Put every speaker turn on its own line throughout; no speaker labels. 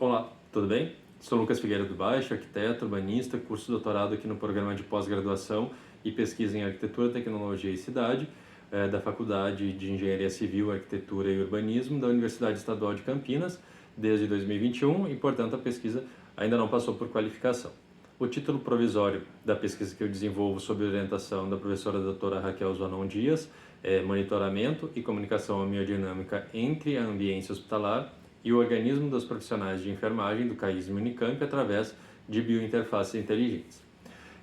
Olá, tudo bem? Sou Lucas Figueira do Baixo, arquiteto, urbanista, curso doutorado aqui no programa de pós-graduação e pesquisa em arquitetura, tecnologia e cidade, da Faculdade de Engenharia Civil, Arquitetura e Urbanismo da Universidade Estadual de Campinas, desde 2021 e, portanto, a pesquisa ainda não passou por qualificação. O título provisório da pesquisa que eu desenvolvo sob orientação da professora doutora Raquel Zonon Dias é Monitoramento e Comunicação Homeodinâmica entre a Ambiência Hospitalar e o organismo dos profissionais de enfermagem do CAISM Unicamp através de biointerfaces inteligentes.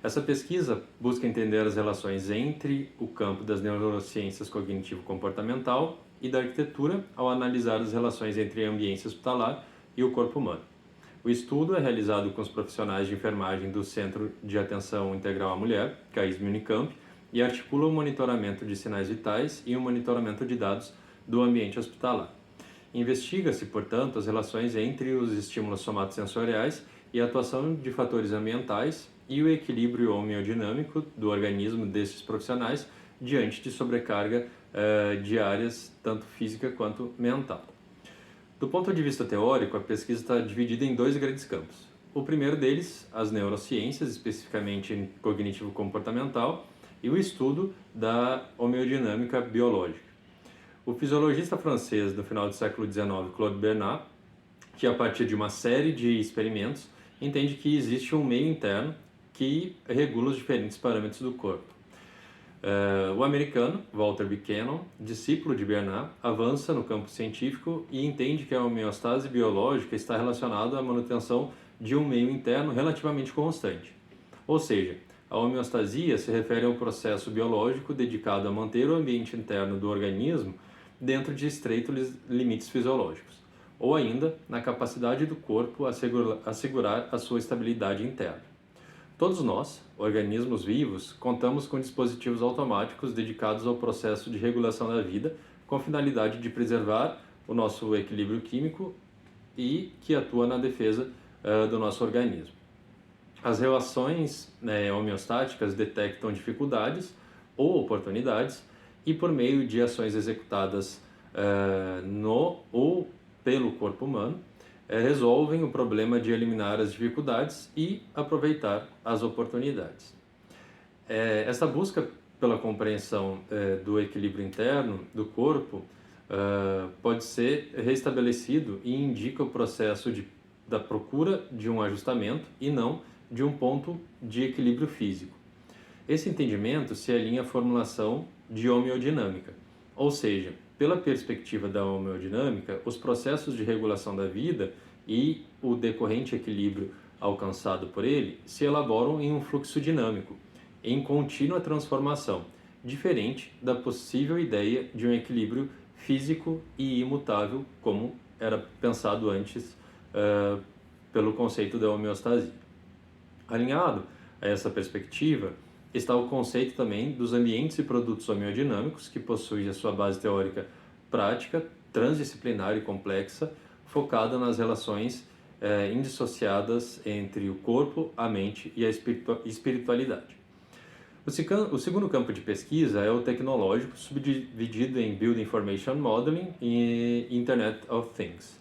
Essa pesquisa busca entender as relações entre o campo das neurociências cognitivo-comportamental e da arquitetura ao analisar as relações entre a ambiência hospitalar e o corpo humano. O estudo é realizado com os profissionais de enfermagem do Centro de Atenção Integral à Mulher, CAISM Unicamp, e articula o monitoramento de sinais vitais e o monitoramento de dados do ambiente hospitalar. Investiga-se, portanto, as relações entre os estímulos somatosensoriais e a atuação de fatores ambientais e o equilíbrio homeodinâmico do organismo desses profissionais diante de sobrecarga diárias, tanto física quanto mental. Do ponto de vista teórico, a pesquisa está dividida em dois grandes campos. O primeiro deles, as neurociências, especificamente cognitivo-comportamental, e o estudo da homeodinâmica biológica. O fisiologista francês do final do século XIX, Claude Bernard, que a partir de uma série de experimentos, entende que existe um meio interno que regula os diferentes parâmetros do corpo. O americano, Walter Buchanan, discípulo de Bernard, avança no campo científico e entende que a homeostase biológica está relacionada à manutenção de um meio interno relativamente constante. Ou seja, a homeostasia se refere ao processo biológico dedicado a manter o ambiente interno do organismo dentro de estreitos limites fisiológicos, ou ainda na capacidade do corpo assegurar a sua estabilidade interna. Todos nós, organismos vivos, contamos com dispositivos automáticos dedicados ao processo de regulação da vida, com a finalidade de preservar o nosso equilíbrio químico e que atua na defesa do nosso organismo. As relações homeostáticas detectam dificuldades ou oportunidades e, por meio de ações executadas no ou pelo corpo humano, resolvem o problema de eliminar as dificuldades e aproveitar as oportunidades. Essa busca pela compreensão do equilíbrio interno do corpo pode ser restabelecido e indica o processo da procura de um ajustamento e não de um ponto de equilíbrio físico. Esse entendimento se alinha à formulação de homeodinâmica, ou seja, pela perspectiva da homeodinâmica, os processos de regulação da vida e o decorrente equilíbrio alcançado por ele se elaboram em um fluxo dinâmico, em contínua transformação, diferente da possível ideia de um equilíbrio físico e imutável, como era pensado antes pelo conceito da homeostasia. Alinhado a essa perspectiva, está o conceito também dos ambientes e produtos homeodinâmicos, que possui a sua base teórica prática, transdisciplinar e complexa, focada nas relações indissociadas entre o corpo, a mente e a espiritualidade. O segundo campo de pesquisa é o tecnológico, subdividido em Building Information Modeling e Internet of Things.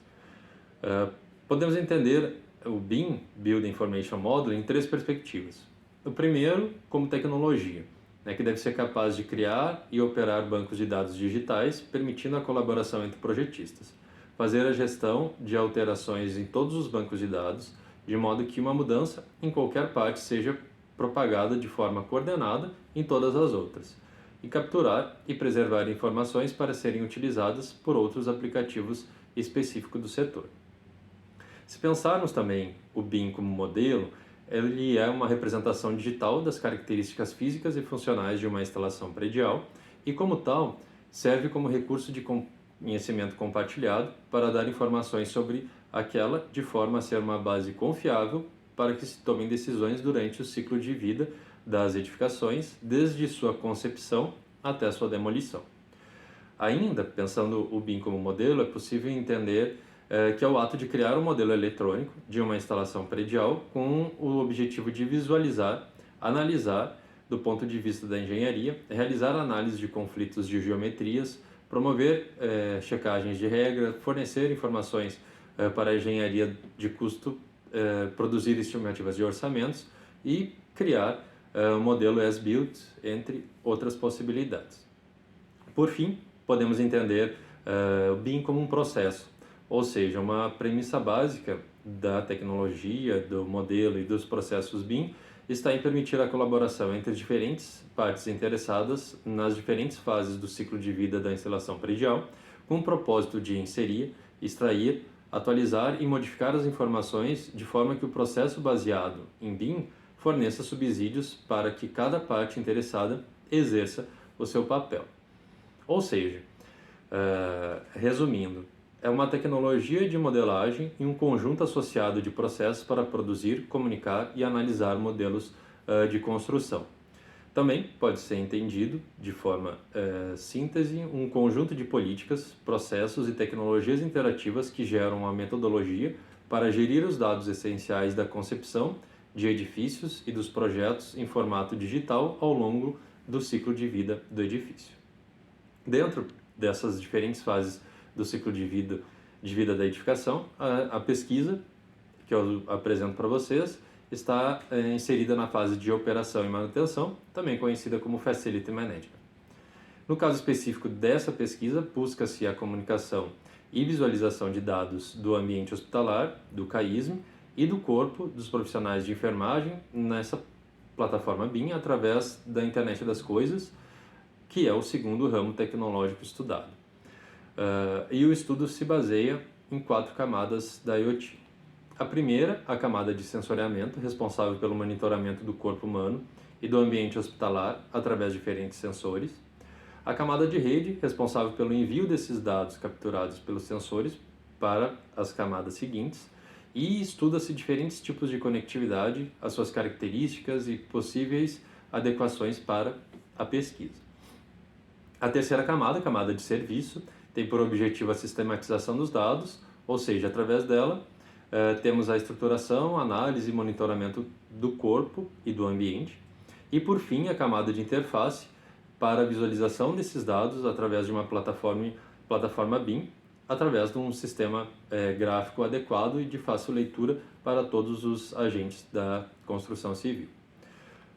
Podemos entender o BIM, Building Information Modeling, em três perspectivas. O primeiro, como tecnologia, que deve ser capaz de criar e operar bancos de dados digitais, permitindo a colaboração entre projetistas. Fazer a gestão de alterações em todos os bancos de dados, de modo que uma mudança em qualquer parte seja propagada de forma coordenada em todas as outras. E capturar e preservar informações para serem utilizadas por outros aplicativos específicos do setor. Se pensarmos também o BIM como modelo, ele é uma representação digital das características físicas e funcionais de uma instalação predial e, como tal, serve como recurso de conhecimento compartilhado para dar informações sobre aquela de forma a ser uma base confiável para que se tomem decisões durante o ciclo de vida das edificações, desde sua concepção até sua demolição. Ainda, pensando o BIM como modelo, é possível entender que é o ato de criar um modelo eletrônico de uma instalação predial com o objetivo de visualizar, analisar do ponto de vista da engenharia, realizar análise de conflitos de geometrias, promover checagens de regra, fornecer informações para a engenharia de custo, produzir estimativas de orçamentos e criar o modelo as-built, entre outras possibilidades. Por fim, podemos entender o BIM como um processo, ou seja, uma premissa básica da tecnologia, do modelo e dos processos BIM está em permitir a colaboração entre diferentes partes interessadas nas diferentes fases do ciclo de vida da instalação predial, com o propósito de inserir, extrair, atualizar e modificar as informações de forma que o processo baseado em BIM forneça subsídios para que cada parte interessada exerça o seu papel. Ou seja, resumindo, é uma tecnologia de modelagem e um conjunto associado de processos para produzir, comunicar e analisar modelos de construção. Também pode ser entendido, de forma síntese, um conjunto de políticas, processos e tecnologias interativas que geram uma metodologia para gerir os dados essenciais da concepção de edifícios e dos projetos em formato digital ao longo do ciclo de vida do edifício. Dentro dessas diferentes fases do ciclo de vida da edificação, a pesquisa que eu apresento para vocês está inserida na fase de operação e manutenção, também conhecida como Facility Management. No caso específico dessa pesquisa, busca-se a comunicação e visualização de dados do ambiente hospitalar, do CAISM e do corpo dos profissionais de enfermagem nessa plataforma BIM através da Internet das Coisas, que é o segundo ramo tecnológico estudado. E o estudo se baseia em 4 camadas da IoT. A primeira, a camada de sensoriamento, responsável pelo monitoramento do corpo humano e do ambiente hospitalar através de diferentes sensores. A camada de rede, responsável pelo envio desses dados capturados pelos sensores para as camadas seguintes. E estuda-se diferentes tipos de conectividade, as suas características e possíveis adequações para a pesquisa. A terceira camada, a camada de serviço, tem por objetivo a sistematização dos dados, ou seja, através dela temos a estruturação, análise e monitoramento do corpo e do ambiente. E por fim, a camada de interface para a visualização desses dados através de uma plataforma BIM, através de um sistema gráfico adequado e de fácil leitura para todos os agentes da construção civil.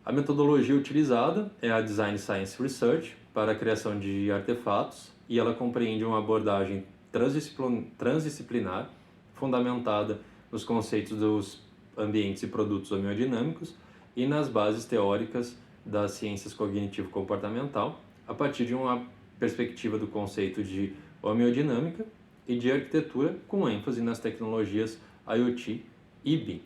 A metodologia utilizada é a Design Science Research para a criação de artefatos e ela compreende uma abordagem transdisciplinar fundamentada nos conceitos dos ambientes e produtos homeodinâmicos e nas bases teóricas das ciências cognitivo-comportamental, a partir de uma perspectiva do conceito de homeodinâmica e de arquitetura, com ênfase nas tecnologias IoT e BIM.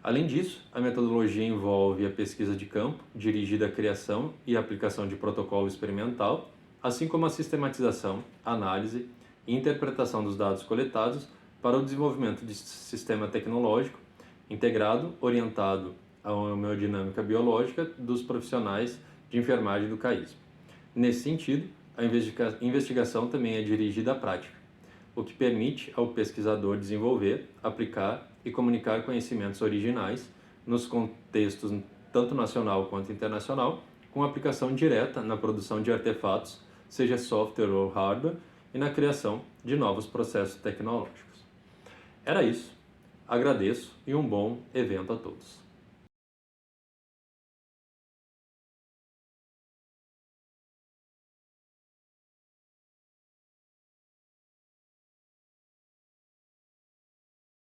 Além disso, a metodologia envolve a pesquisa de campo, dirigida à criação e aplicação de protocolo experimental, assim como a sistematização, análise e interpretação dos dados coletados para o desenvolvimento de sistema tecnológico integrado, orientado à homeodinâmica biológica dos profissionais de enfermagem do CAISM. Nesse sentido, a investigação também é dirigida à prática, o que permite ao pesquisador desenvolver, aplicar e comunicar conhecimentos originais nos contextos tanto nacional quanto internacional, com aplicação direta na produção de artefatos, seja software ou hardware, e na criação de novos processos tecnológicos. Era isso. Agradeço e um bom evento a todos.